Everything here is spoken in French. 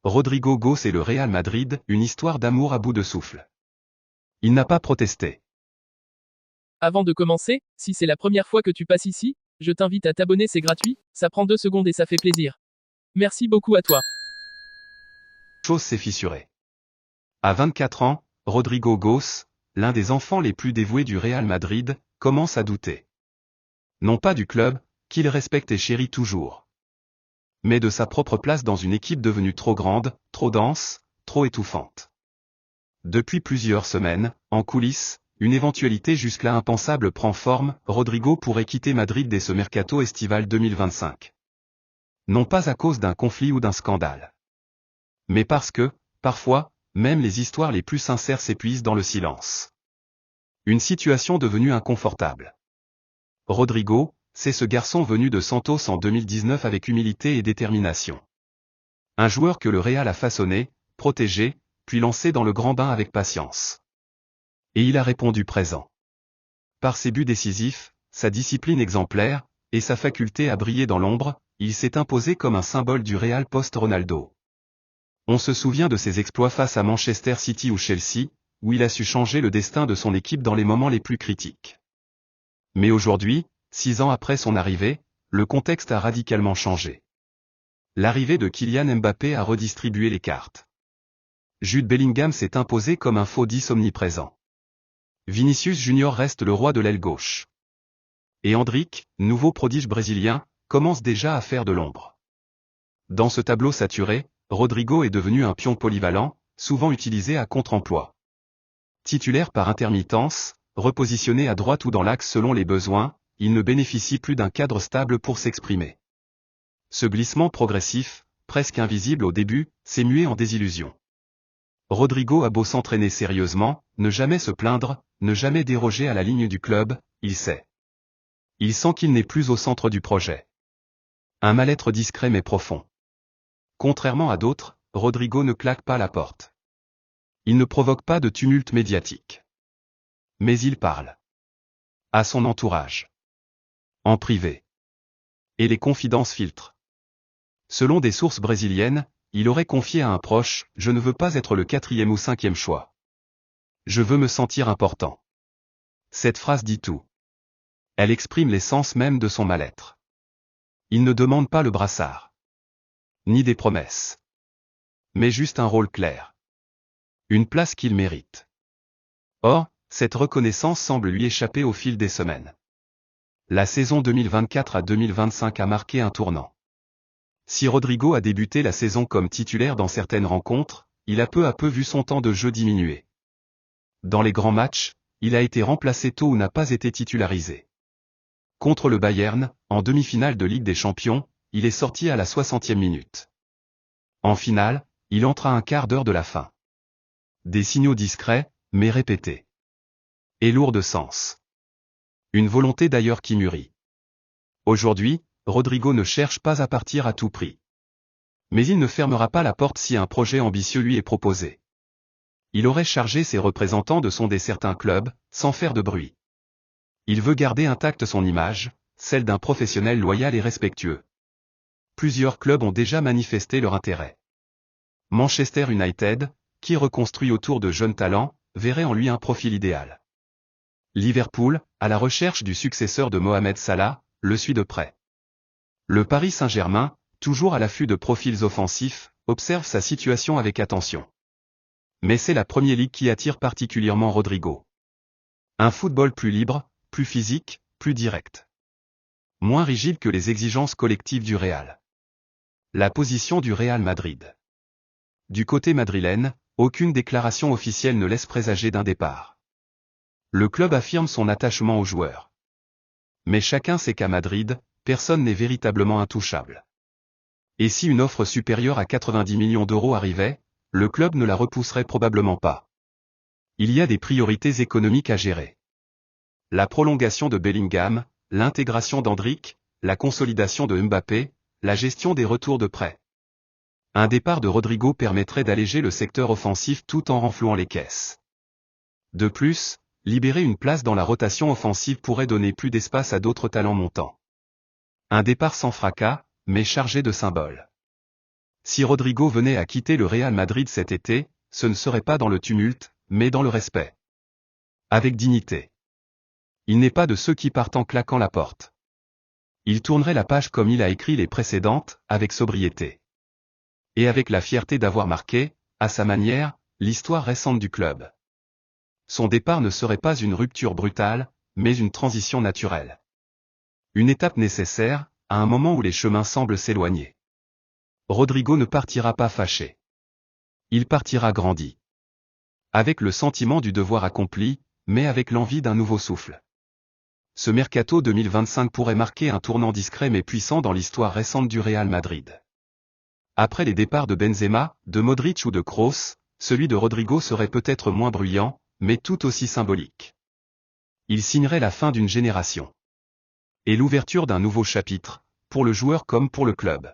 Rodrigo Goes et le Real Madrid, une histoire d'amour à bout de souffle. Il n'a pas protesté. Avant de commencer, si c'est la première fois que tu passes ici, je t'invite à t'abonner, c'est gratuit, ça prend 2 secondes et ça fait plaisir. Merci beaucoup à toi. Chose s'est fissurée. À 24 ans, Rodrigo Goes, l'un des enfants les plus dévoués du Real Madrid, commence à douter. Non pas du club, qu'il respecte et chérit toujours, mais de sa propre place dans une équipe devenue trop grande, trop dense, trop étouffante. Depuis plusieurs semaines, en coulisses, une éventualité jusque-là impensable prend forme, Rodrigo pourrait quitter Madrid dès ce mercato estival 2025. Non pas à cause d'un conflit ou d'un scandale, mais parce que, parfois, même les histoires les plus sincères s'épuisent dans le silence. Une situation devenue inconfortable. Rodrigo, c'est ce garçon venu de Santos en 2019 avec humilité et détermination. Un joueur que le Real a façonné, protégé, puis lancé dans le grand bain avec patience. Et il a répondu présent. Par ses buts décisifs, sa discipline exemplaire, et sa faculté à briller dans l'ombre, il s'est imposé comme un symbole du Real post-Ronaldo. On se souvient de ses exploits face à Manchester City ou Chelsea, où il a su changer le destin de son équipe dans les moments les plus critiques. Mais aujourd'hui, 6 ans après son arrivée, le contexte a radicalement changé. L'arrivée de Kylian Mbappé a redistribué les cartes. Jude Bellingham s'est imposé comme un faux 10 omniprésent. Vinicius Junior reste le roi de l'aile gauche. Et Endrick, nouveau prodige brésilien, commence déjà à faire de l'ombre. Dans ce tableau saturé, Rodrigo est devenu un pion polyvalent, souvent utilisé à contre-emploi. Titulaire par intermittence, repositionné à droite ou dans l'axe selon les besoins, il ne bénéficie plus d'un cadre stable pour s'exprimer. Ce glissement progressif, presque invisible au début, s'est mué en désillusion. Rodrigo a beau s'entraîner sérieusement, ne jamais se plaindre, ne jamais déroger à la ligne du club, il sait. Il sent qu'il n'est plus au centre du projet. Un mal-être discret mais profond. Contrairement à d'autres, Rodrigo ne claque pas la porte. Il ne provoque pas de tumulte médiatique. Mais il parle. À son entourage. En privé. Et les confidences filtrent. Selon des sources brésiliennes, il aurait confié à un proche « Je ne veux pas être le 4e ou 5e choix. Je veux me sentir important ». Cette phrase dit tout. Elle exprime l'essence même de son mal-être. Il ne demande pas le brassard. Ni des promesses. Mais juste un rôle clair. Une place qu'il mérite. Or, cette reconnaissance semble lui échapper au fil des semaines. La saison 2024 à 2025 a marqué un tournant. Si Rodrigo a débuté la saison comme titulaire dans certaines rencontres, il a peu à peu vu son temps de jeu diminuer. Dans les grands matchs, il a été remplacé tôt ou n'a pas été titularisé. Contre le Bayern, en demi-finale de Ligue des Champions, il est sorti à la 60e minute. En finale, il entra un quart d'heure de la fin. Des signaux discrets, mais répétés. Et lourds de sens. Une volonté d'ailleurs qui mûrit. Aujourd'hui, Rodrigo ne cherche pas à partir à tout prix. Mais il ne fermera pas la porte si un projet ambitieux lui est proposé. Il aurait chargé ses représentants de sonder certains clubs, sans faire de bruit. Il veut garder intacte son image, celle d'un professionnel loyal et respectueux. Plusieurs clubs ont déjà manifesté leur intérêt. Manchester United, qui reconstruit autour de jeunes talents, verrait en lui un profil idéal. Liverpool, à la recherche du successeur de Mohamed Salah, le suit de près. Le Paris Saint-Germain, toujours à l'affût de profils offensifs, observe sa situation avec attention. Mais c'est la Premier League qui attire particulièrement Rodrigo. Un football plus libre, plus physique, plus direct. Moins rigide que les exigences collectives du Real. La position du Real Madrid. Du côté madrilène, aucune déclaration officielle ne laisse présager d'un départ. Le club affirme son attachement aux joueurs. Mais chacun sait qu'à Madrid, personne n'est véritablement intouchable. Et si une offre supérieure à 90 millions d'euros arrivait, le club ne la repousserait probablement pas. Il y a des priorités économiques à gérer. La prolongation de Bellingham, l'intégration d'Endrick, la consolidation de Mbappé, la gestion des retours de prêt. Un départ de Rodrigo permettrait d'alléger le secteur offensif tout en renflouant les caisses. De plus, libérer une place dans la rotation offensive pourrait donner plus d'espace à d'autres talents montants. Un départ sans fracas, mais chargé de symboles. Si Rodrigo venait à quitter le Real Madrid cet été, ce ne serait pas dans le tumulte, mais dans le respect. Avec dignité. Il n'est pas de ceux qui partent en claquant la porte. Il tournerait la page comme il a écrit les précédentes, avec sobriété. Et avec la fierté d'avoir marqué, à sa manière, l'histoire récente du club. Son départ ne serait pas une rupture brutale, mais une transition naturelle. Une étape nécessaire, à un moment où les chemins semblent s'éloigner. Rodrigo ne partira pas fâché. Il partira grandi. Avec le sentiment du devoir accompli, mais avec l'envie d'un nouveau souffle. Ce mercato 2025 pourrait marquer un tournant discret mais puissant dans l'histoire récente du Real Madrid. Après les départs de Benzema, de Modric ou de Kroos, celui de Rodrigo serait peut-être moins bruyant, mais tout aussi symbolique. Il signerait la fin d'une génération. Et l'ouverture d'un nouveau chapitre, pour le joueur comme pour le club.